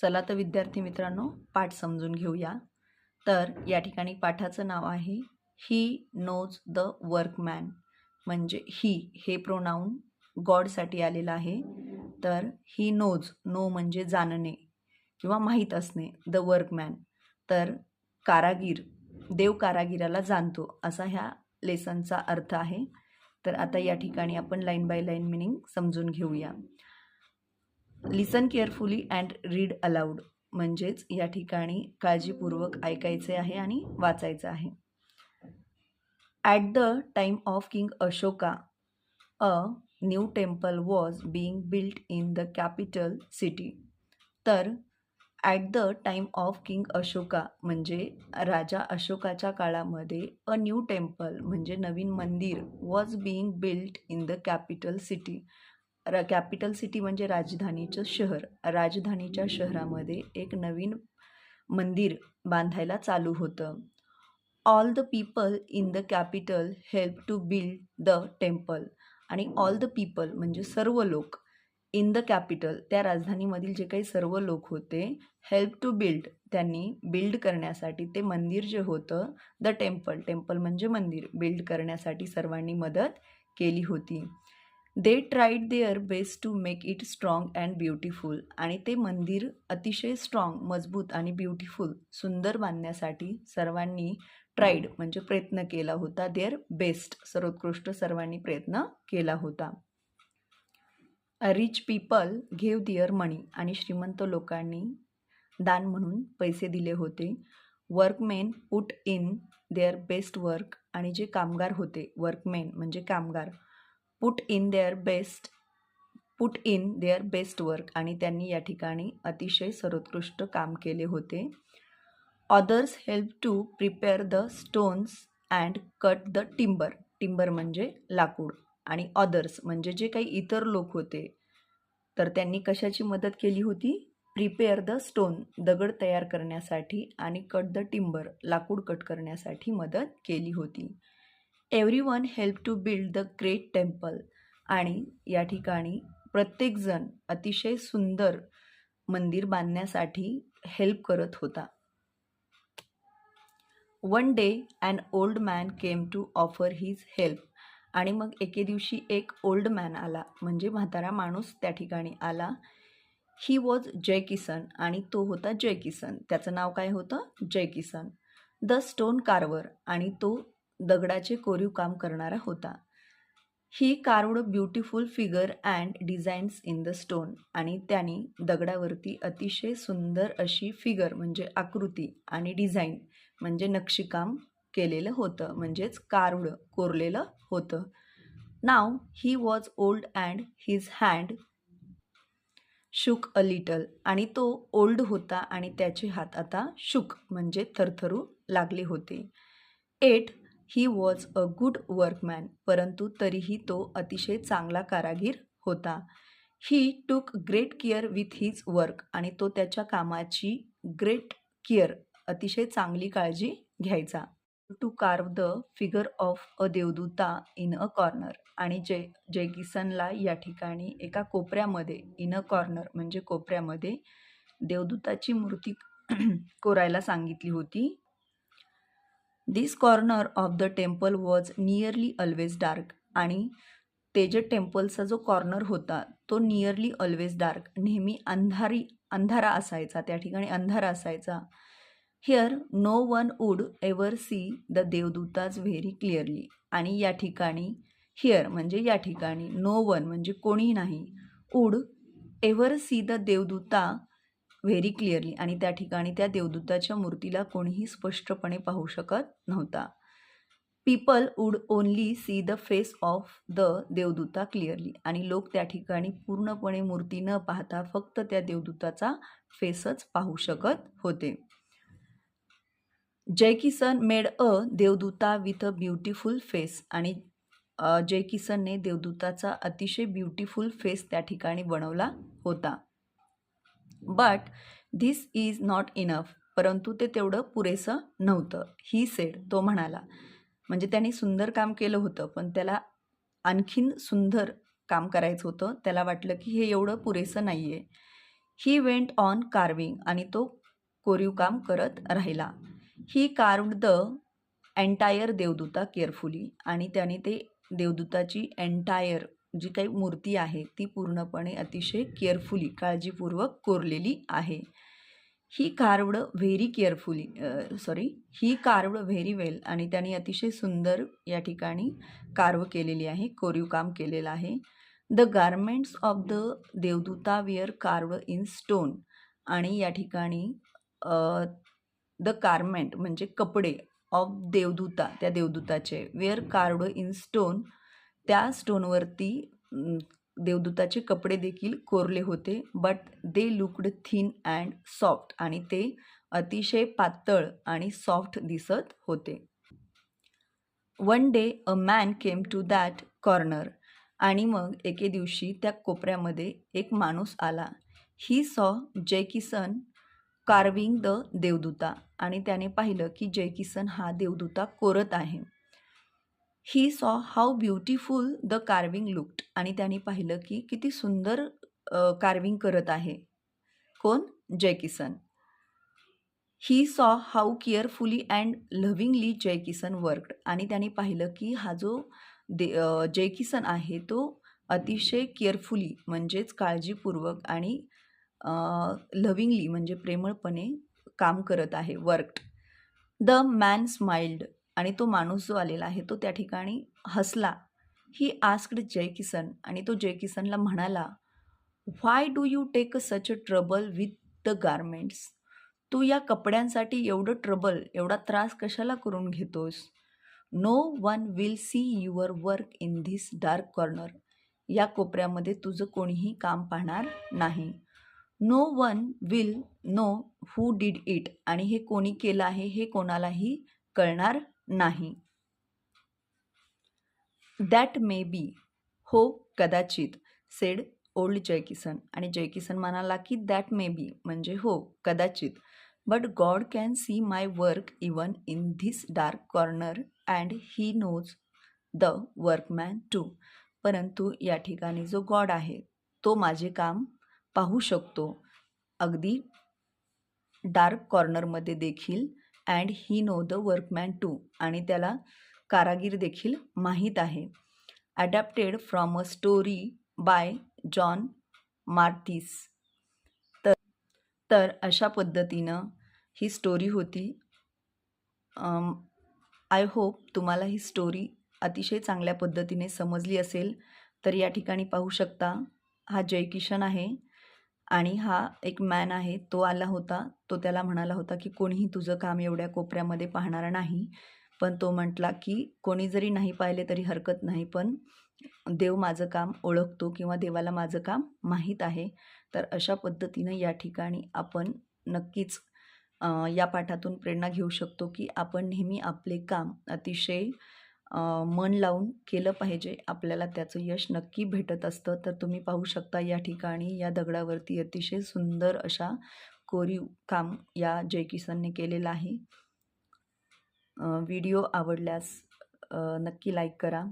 चला तर विद्यार्थी मित्रांनो पाठ समजून घेऊया. तर या ठिकाणी पाठाचं नाव आहे ही नोज द वर्कमॅन. म्हणजे ही हे प्रोनाऊन गॉडसाठी आलेलं आहे. तर ही नोज, नो म्हणजे जाणणे किंवा माहीत असणे, द वर्कमॅन तर कारागीर, देव कारागिराला जाणतो असा ह्या लेसनचा अर्थ आहे. तर आता या ठिकाणी आपण लाईन बाय लाईन मिनिंग समजून घेऊया. Listen carefully and read aloud म्हणजेच या ठिकाणी काळजीपूर्वक ऐकायचे आहे आणि वाचायचं आहे. At the time of king Ashoka a new temple was being built in the capital city. तर at the time of king Ashoka म्हणजे राजा अशोकाच्या काळामध्ये अ न्यू टेम्पल म्हणजे नवीन मंदिर was being built in the capital city. Capital city म्हणजे राजधानीचं शहर. राजधानीच्या शहरामध्ये एक नवीन मंदिर बांधायला चालू होतं. All the people in the capital help to build the temple. आणि ऑल द पीपल म्हणजे सर्व लोक, इन द कॅपिटल त्या राजधानीमधील जे काही सर्व लोक होते, हेल्प टू बिल्ड त्यांनी बिल्ड करण्यासाठी ते मंदिर जे होतं, द टेम्पल, टेम्पल म्हणजे मंदिर, बिल्ड करण्यासाठी सर्वांनी मदत केली होती. They tried their best to make it strong and beautiful. आणि ते मंदिर अतिशय स्ट्रॉंग, मजबूत आणि ब्युटिफुल, सुंदर बांधण्यासाठी सर्वांनी ट्राईड म्हणजे प्रयत्न केला होता. देअर बेस्ट सर्वोत्कृष्ट सर्वांनी प्रयत्न केला होता. Rich people gave their money. आणि श्रीमंत लोकांनी दान म्हणून पैसे दिले होते. Workmen put in their best work. आणि जे कामगार होते, वर्कमेन म्हणजे कामगार, put in their best work. आणि त्यांनी या ठिकाणी अतिशय सर्वोत्कृष्ट काम केले होते. Others help to prepare the stones and cut the timber. Timber म्हणजे लाकूड. आणि ऑदर्स म्हणजे जे काही इतर लोक होते, तर त्यांनी कशाची मदत केली होती? प्रिपेअर द स्टोन दगड तयार करण्यासाठी आणि कट द टिंबर लाकूड कट करण्यासाठी मदत केली होती. Everyone help to build the great temple. आणि या ठिकाणी प्रत्येकजण अतिशय सुंदर मंदिर बांधण्यासाठी हेल्प करत होता. One day an old man came to offer his help. आणि मग एके दिवशी एक ओल्ड मॅन आला म्हणजे म्हातारा माणूस त्या ठिकाणी आला. He was Jay Kisan. आणि तो होता जय किसन. त्याचं नाव काय होतं? Jay Kisan. The stone carver. आणि तो दगडाचे कोरीव काम करणारा होता. He carved beautiful figure and designs in the stone. आणि त्याने दगडावरती अतिशय सुंदर अशी फिगर म्हणजे आकृती आणि डिझाईन म्हणजे नक्षीकाम केलेलं होतं, म्हणजेच कार्वड कोरलेलं होतं. नाव he was old and his hand shook a little. आणि तो ओल्ड होता आणि त्याचे हात आता शुक म्हणजे थरथरू लागले होते. Yet he was a good workman. परंतु तरीही तो अतिशय चांगला कारागीर होता. He took great care with his work. आणि तो त्याच्या कामाची ग्रेट केअर अतिशय चांगली काळजी घ्यायचा. To carve the figure of a devduta in a corner. आणि जय किसनला या ठिकाणी एका कोपऱ्यामध्ये, इन अ कॉर्नर म्हणजे कोपऱ्यामध्ये, देवदूताची मूर्ती कोरायला सांगितली होती. This corner of the temple was nearly always dark. आणि ते जे टेम्पलचा जो कॉर्नर होता तो नियरली ऑलवेज डार्क नेहमी अंधारा असायचा, त्या ठिकाणी अंधारा असायचा. Here no one would ever see the देवदूताज व्हेरी क्लिअरली. आणि या ठिकाणी हिअर म्हणजे या ठिकाणी, नो वन म्हणजे कोणी नाही, would ever see the devduta very clearly. आणि त्या ठिकाणी त्या देवदूताच्या मूर्तीला कोणीही स्पष्टपणे पाहू शकत नव्हता. People would only see the face of the devduta clearly. आणि लोक त्या ठिकाणी पूर्णपणे मूर्ती न पाहता फक्त त्या देवदूताचा फेसच पाहू शकत होते. Jay Kisan made a devduta with a beautiful face. आणि जय किसनने देवदूताचा अतिशय ब्युटिफुल फेस त्या ठिकाणी बनवला होता. But this is not enough. परंतु ते तेवढं पुरेसं नव्हतं. ही सेड तो म्हणाला. म्हणजे त्याने सुंदर काम केलं होतं पण त्याला आणखीन सुंदर काम करायचं होतं. त्याला वाटलं की हे एवढं पुरेसं नाही आहे. ही वेंट ऑन कार्विंग आणि तो कोरीव काम करत राहिला. ही कार्व्ड द एंटायर देवदूता केअरफुली आणि त्याने ते देवदूताची एंटायर जी काही मूर्ती आहे ती पूर्णपणे अतिशय केअरफुली काळजीपूर्वक कोरलेली आहे. ही कार्व्ड व्हेरी केअरफुली ही कार्व्ड व्हेरी वेल आणि त्यांनी अतिशय सुंदर या ठिकाणी कार्व केलेली आहे, कोरीव काम केलेलं आहे. The garments of the devduta were carved in stone आणि या ठिकाणी द गारमेंट म्हणजे कपडे ऑफ देवदूता त्या देवदूताचे वेअर कार्व्ड इन स्टोन त्या स्टोनवरती देवदूताचे कपडे देखील कोरले होते. But they looked thin and soft आणि ते अतिशय पातळ आणि सॉफ्ट दिसत होते. One day a man came to that corner आणि मग एके दिवशी त्या कोपऱ्यामध्ये एक माणूस आला. He saw Jaikishan carving the देवदूता आणि त्याने पाहिलं की जयकिसन हा देवदूता कोरत आहे. ही saw how beautiful the carving looked आणि त्याने पाहिलं की किती सुंदर कार्विंग करत आहे. कोण? Jaykisan. He saw how carefully and lovingly Jaykisan worked आणि त्याने पाहिलं की हा जो जयकिसन आहे तो अतिशय केअरफुली म्हणजेच काळजीपूर्वक आणि लव्हिंगली म्हणजे प्रेमळपणे काम करत आहे. वर्कड. द मॅन स्माइल्ड आणि तो माणूस जो आलेला आहे तो त्या ठिकाणी हसला. ही आस्क्ड जयकिसन आणि तो जयकिसनला म्हणाला, why do you take such a trouble with the garments? तू या कपड्यांसाठी एवढं ट्रबल एवढा त्रास कशाला करून घेतोस? No one will see your work in this dark corner. या कोपऱ्यामध्ये तुझं कोणीही काम पाहणार नाही. No one will know who did it आणि हे कोणी केलं आहे हे कोणालाही कळणार नाही. That may be. हो कदाचित. सेड ओल्ड जयकिसन आणि जयकिसन म्हणाला की दॅट मे बी म्हणजे हो कदाचित. But God can see my work even in this dark corner and he knows the workman too. परंतु या ठिकाणी जो गॉड आहे तो माझे काम पाहू शकतो अगदी डार्क कॉर्नरमध्ये देखील. And he know the workman too आणि त्याला कारागीर देखील माहीत आहे. Adapted from a story by John Marthis. तर अशा पद्धतीनं ही स्टोरी होती. आय होप तुम्हाला ही स्टोरी अतिशय चांगल्या पद्धतीने समजली असेल. तर या ठिकाणी पाहू शकता हा जयकिशन आहे आणि हा एक मॅन आहे. तो आला होता. तो त्याला म्हणाला होता की कोणीही तुझं काम एवढ्या कोपऱ्यामध्ये पाहणार नाही. पण तो म्हटला की कोणी जरी नाही पाहिले तरी हरकत नाही, पण देव माझं काम ओळखतो किंवा देवाला माझं काम माहीत आहे. तर अशा पद्धतीनं या ठिकाणी आपण नक्कीच या पाठातून प्रेरणा घेऊ शकतो की आपण नेहमी आपले काम अतिशय मन लावून केलं पाहिजे. आपल्याला त्याचं यश नक्की भेटत असतं. तर तुम्ही पाहू शकता या ठिकाणी या दगडावरती अतिशय सुंदर अशा कोरीव काम या जयकिसनने केलेलं आहे. व्हिडिओ आवडल्यास नक्की लाईक करा.